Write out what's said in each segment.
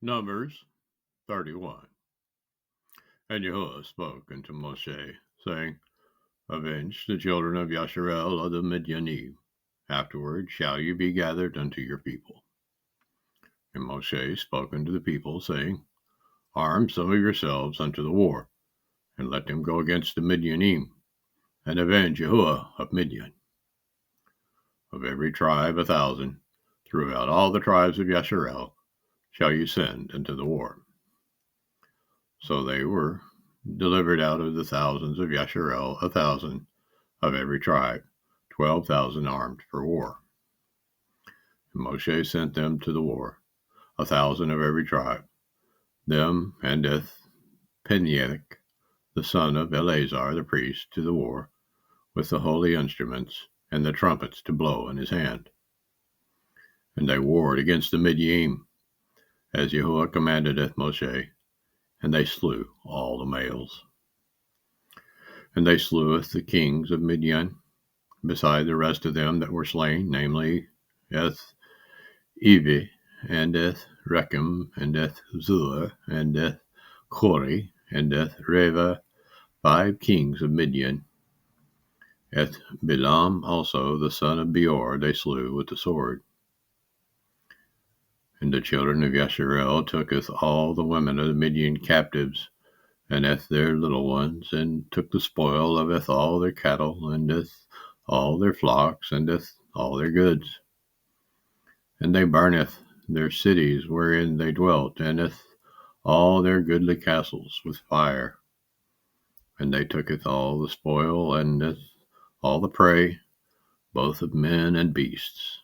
Numbers 31. And YAHUAH spoke unto Moshe, saying, Avenge the children of Yasharel of the Midianim. Afterward shall you be gathered unto your people. And Moshe spoke unto the people, saying, Arm some of yourselves unto the war, and let them go against the Midianim, and avenge YAHUAH of Midian. Of every tribe 1,000, throughout all the tribes of Yasharel, shall you send into the war. So they were delivered out of the thousands of Yasharel, 1,000 of every tribe, 12,000 armed for war. And Moshe sent them to the war, 1,000 of every tribe, them and Peninnah, the son of Eleazar the priest, to the war, with the holy instruments and the trumpets to blow in his hand. And they warred against the Midian, as YAHUAH commanded Moshe, and they slew all the males. And they sleweth the kings of Midian, beside the rest of them that were slain, namely Evi, and Rechem, and Zur, and Kori, and Reva, 5 kings of Midian. Bilam also, the son of Beor, they slew with the sword. And the children of Yasharel tooketh all the women of the Midian captives, and their little ones, and took the spoil of all their cattle, and all their flocks, and all their goods. And they burneth their cities wherein they dwelt, and all their goodly castles with fire. And they tooketh all the spoil, and all the prey, both of men and beasts.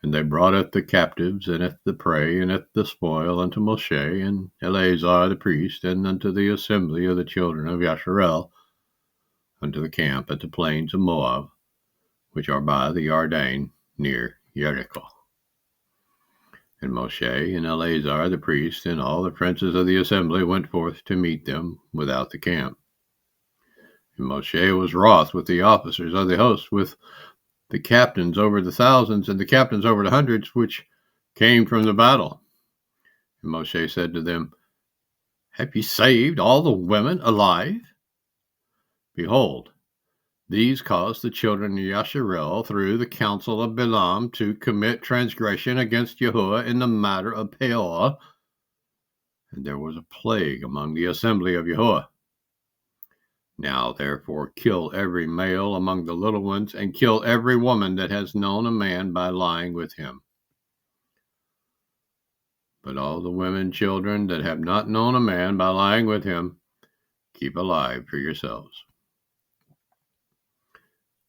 And they brought the captives, and the prey, and the spoil unto Moshe, and Eleazar the priest, and unto the assembly of the children of Yasharel, unto the camp at the plains of Moab, which are by the Jordan, near Jericho. And Moshe and Eleazar the priest and all the princes of the assembly went forth to meet them without the camp. And Moshe was wroth with the officers of the host, with the captains over the thousands and the captains over the hundreds, which came from the battle. And Moshe said to them, Have ye saved all the women alive? Behold, these caused the children of Yasharel through the counsel of Bilam to commit transgression against YAHUAH in the matter of Peor. And there was a plague among the assembly of YAHUAH. Now therefore kill every male among the little ones, and kill every woman that has known a man by lying with him. But all the women children that have not known a man by lying with him, keep alive for yourselves.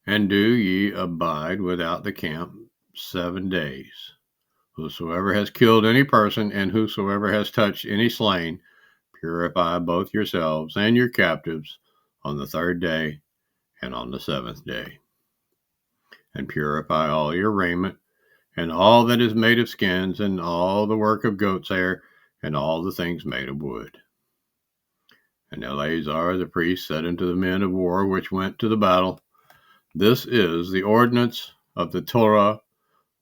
And do ye abide without the camp 7 days. Whosoever has killed any person, and whosoever has touched any slain, purify both yourselves and your captives on the 3rd day and on the 7th day. And purify all your raiment, and all that is made of skins, and all the work of goat's hair, and all the things made of wood. And Eleazar the priest said unto the men of war which went to the battle, This is the ordinance of the Torah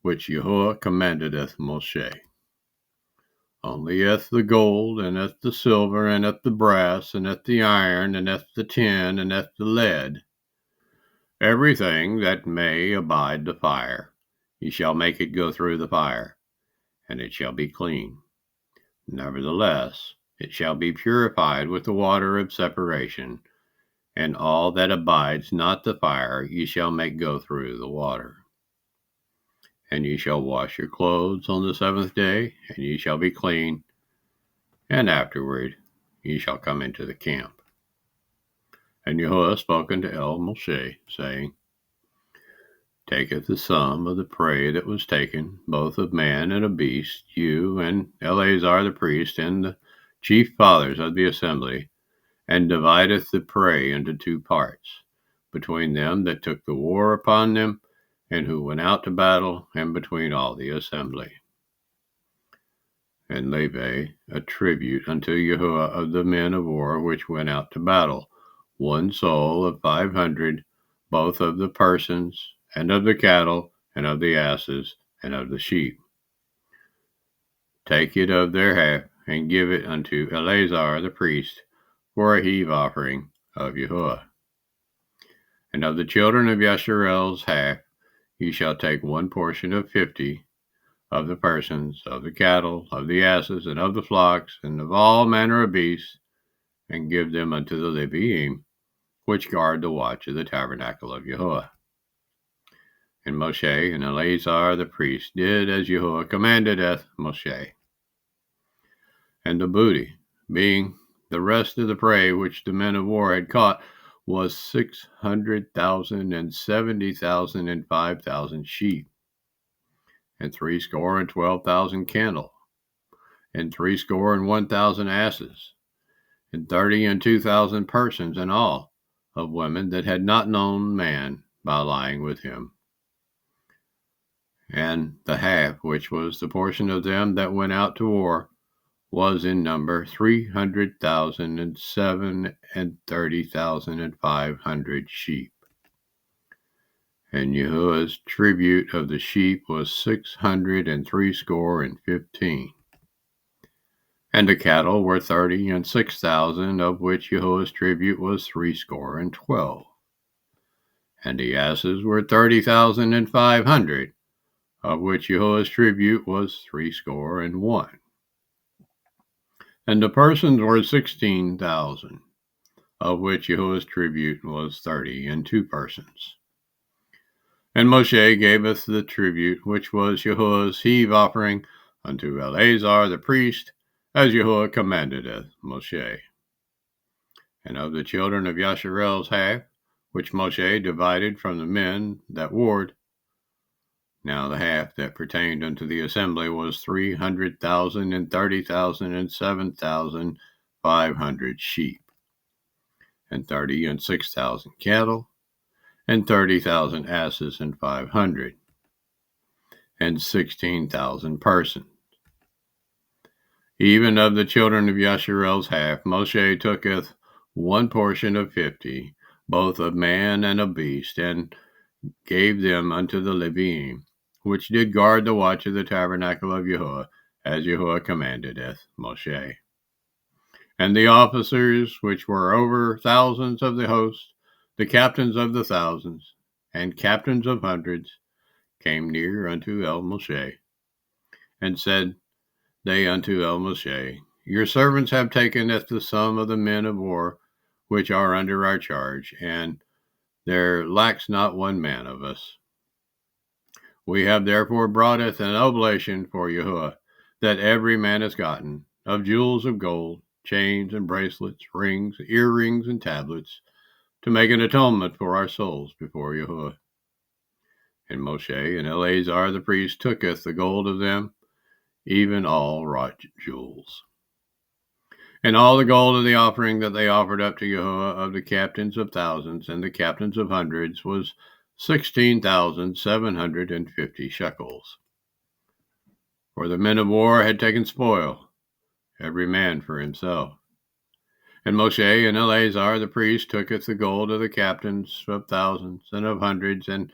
which YAHUAH commandeth Moshe. Only the gold, and the silver, and the brass, and the iron, and the tin, and the lead, everything that may abide the fire, ye shall make it go through the fire, and it shall be clean. Nevertheless, it shall be purified with the water of separation, and all that abides not the fire ye shall make go through the water. And ye shall wash your clothes on the 7th day, and ye shall be clean, and afterward ye shall come into the camp. And YAHUAH spoke unto Moshe, saying, Taketh the sum of the prey that was taken, both of man and of beast, you and Eleazar the priest, and the chief fathers of the assembly, and divideth the prey into 2 parts, between them that took the war upon them, and who went out to battle, and between all the assembly. And levy a tribute unto YAHUAH of the men of war which went out to battle, 1 soul of 500, both of the persons, and of the cattle, and of the asses, and of the sheep. take it of their half, and give it unto Eleazar the priest for a heave offering of YAHUAH. And of the children of Yasharel's half, you shall take one portion of 50 of the persons, of the cattle, of the asses, and of the flocks, and of all manner of beasts, and give them unto the Leviim, which guard the watch of the tabernacle of YAHUAH. And Moshe and Eleazar the priest did as YAHUAH commanded Moshe. And the booty, being the rest of the prey which the men of war had caught, was 600,000 and 70,000 and 5,000 sheep, and 312,000 cattle, and 1,000 asses, and 32,000 persons in all, of women that had not known man by lying with him. And the half, which was the portion of them that went out to war, was in number 300,000 and 30,500 sheep. And YAHUAH's tribute of the sheep was 615. And the cattle were 36,000, of which YAHUAH's tribute was 12. And the asses were 30,500, of which YAHUAH's tribute was 61. And the persons were 16,000, of which YAHUAH's tribute was 32 persons. And Moshe gaveth the tribute, which was YAHUAH's heave offering, unto Eleazar the priest, as YAHUAH commanded Moshe. And of the children of Yasharel's half, which Moshe divided from the men that warred, now the half that pertained unto the assembly was 300,000 and 30,000 and 7,500 sheep, and 36,000 cattle, and 30,000 asses and 500, and 16,000 persons. Even of the children of Yasharel's half, Moshe tooketh one portion of 50, both of man and of beast, and gave them unto the Leviim, which did guard the watch of the tabernacle of YAHUAH, as YAHUAH commanded Moshe. And the officers which were over thousands of the host, the captains of the thousands, and captains of hundreds, came near unto Moshe, and said they unto Moshe, Your servants have taken the sum of the men of war, which are under our charge, and there lacks not one man of us. We have therefore brought an oblation for YAHUAH, that every man is gotten, of jewels of gold, chains and bracelets, rings, earrings, and tablets, to make an atonement for our souls before YAHUAH. And Moshe and Eleazar the priest tooketh the gold of them, even all wrought jewels. And all the gold of the offering that they offered up to YAHUAH of the captains of thousands and the captains of hundreds was 16,750 shekels. For the men of war had taken spoil, every man for himself. And Moshe and Eleazar the priest tooketh the gold of the captains of thousands and of hundreds, and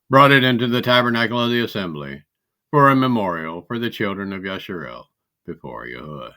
brought it into the tabernacle of the assembly, for a memorial for the children of Yasharel before YAHUAH.